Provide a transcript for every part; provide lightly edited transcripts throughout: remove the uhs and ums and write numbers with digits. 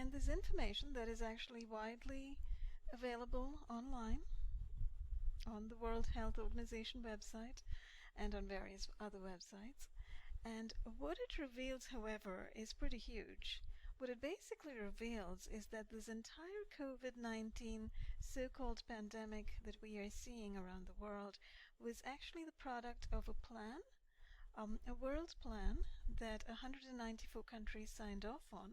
And this information that is actually widely available online on the World Health Organization website and on various other websites. And what it reveals, however, is pretty huge. What it basically reveals is that this entire COVID-19 so-called pandemic that we are seeing around the world was actually the product of a plan, a world plan that 194 countries signed off on.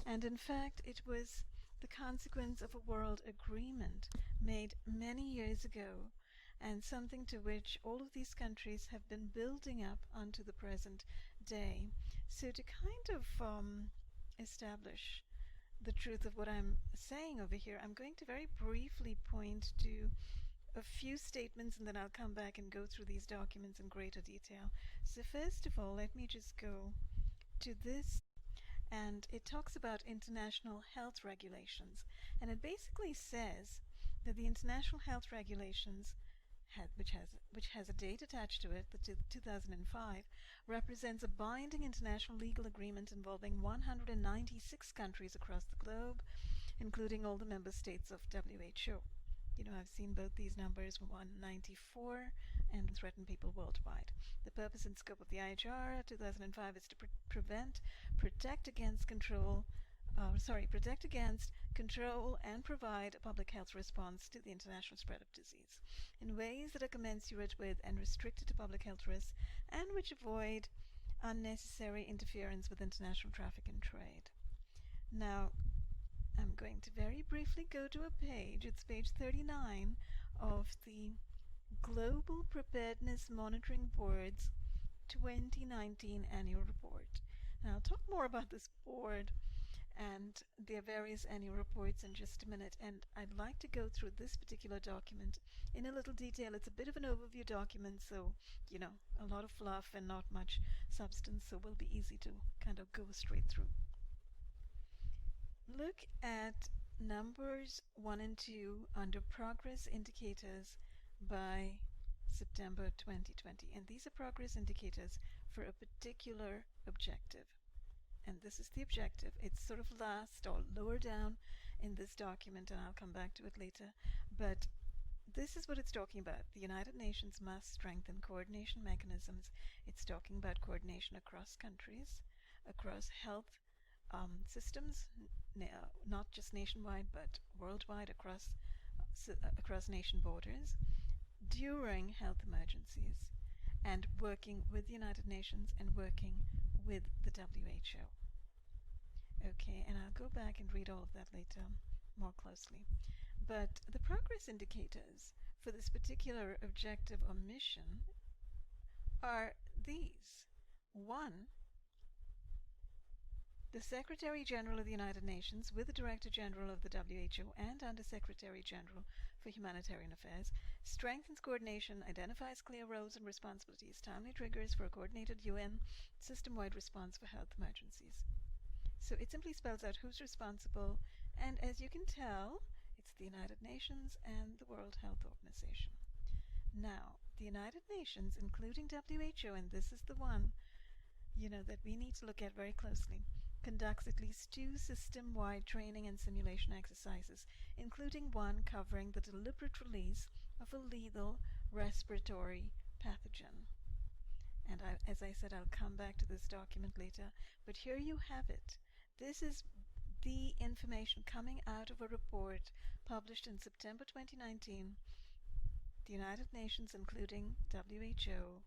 And in fact, it was the consequence of a world agreement made many years ago, and something to which all of these countries have been building up onto the present day. So to kind of establish the truth of what I'm saying over here, I'm going to very briefly point to a few statements and then I'll come back and go through these documents in greater detail. So first of all, let me just go to this, and it talks about international health regulations, and it basically says that the international health regulations which has a date attached to it, the 2005, represents a binding international legal agreement involving 196 countries across the globe, including all the member states of WHO. You know, I've seen both these numbers, 194 and threaten people worldwide. The purpose and scope of the IHR 2005 is to protect against control and provide a public health response to the international spread of disease in ways that are commensurate with and restricted to public health risks and which avoid unnecessary interference with international traffic and trade. Now, I'm going to very briefly go to a page, it's page 39 of the Global Preparedness Monitoring Board's 2019 annual report. And I'll talk more about this board and their various annual reports in just a minute, and I'd like to go through this particular document in a little detail. It's a bit of an overview document, so you know, a lot of fluff and not much substance, so will be easy to kind of go straight through. Look at numbers 1 and 2 under progress indicators by September 2020, and these are progress indicators for a particular objective. And this is the objective. It's sort of last or lower down in this document, and I'll come back to it later. But this is what it's talking about. The United Nations must strengthen coordination mechanisms. It's talking about coordination across countries, across health systems, not just nationwide, but worldwide, across nation borders, during health emergencies, and working with the United Nations and working with the WHO. Okay, and I'll go back and read all of that later more closely. But the progress indicators for this particular objective or mission are these. 1, the Secretary General of the United Nations, with the Director General of the WHO and Under Secretary General for Humanitarian Affairs, strengthens coordination, identifies clear roles and responsibilities, timely triggers for a coordinated UN system-wide response for health emergencies. So it simply spells out who's responsible, and as you can tell, it's the United Nations and the World Health Organization. Now, the United Nations, including WHO, and this is the one, you know, that we need to look at very closely, conducts at least 2 system-wide training and simulation exercises, including one covering the deliberate release of a lethal respiratory pathogen. And as I said, I'll come back to this document later, but here you have it. This is the information coming out of a report published in September 2019. The United Nations, including WHO,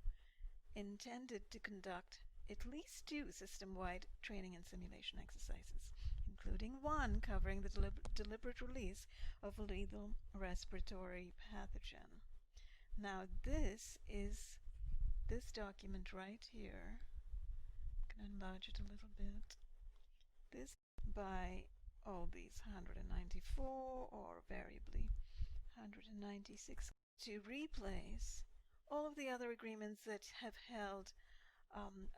intended to conduct at least 2 system-wide training and simulation exercises, including one covering the deliberate release of a lethal respiratory pathogen. Now this is this document right here. I'm going to enlarge it a little bit. This by all these 194 or variably 196 to replace all of the other agreements that have held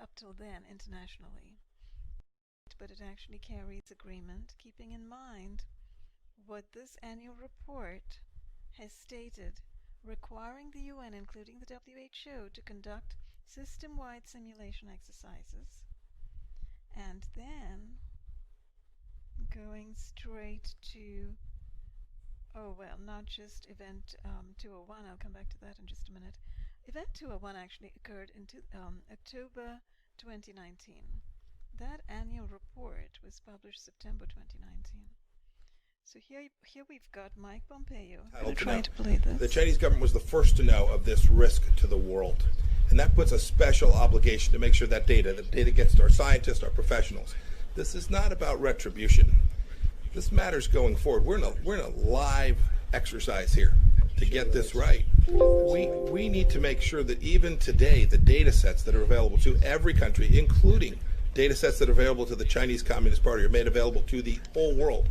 up till then internationally. But it actually carries agreement, keeping in mind what this annual report has stated, requiring the UN, including the WHO, to conduct system-wide simulation exercises and then go going straight to, oh well, not just Event 201, I'll come back to that in just a minute. Event 201 actually occurred in October 2019. That annual report was published September 2019. So here we've got Mike Pompeo. I'll try to play this. The Chinese government was the first to know of this risk to the world. And that puts a special obligation to make sure that data gets to our scientists, our professionals. This is not about retribution. This matters going forward. We're in a live exercise here to get this right. We need to make sure that even today, the data sets that are available to every country, including data sets that are available to the Chinese Communist Party, are made available to the whole world.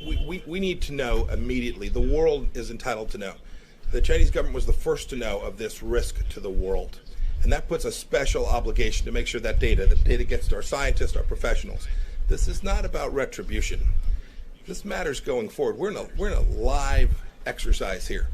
We need to know immediately. The world is entitled to know. The Chinese government was the first to know of this risk to the world. And that puts a special obligation to make sure that data gets to our scientists, our professionals. This is not about retribution. This matters going forward. We're in a live exercise here.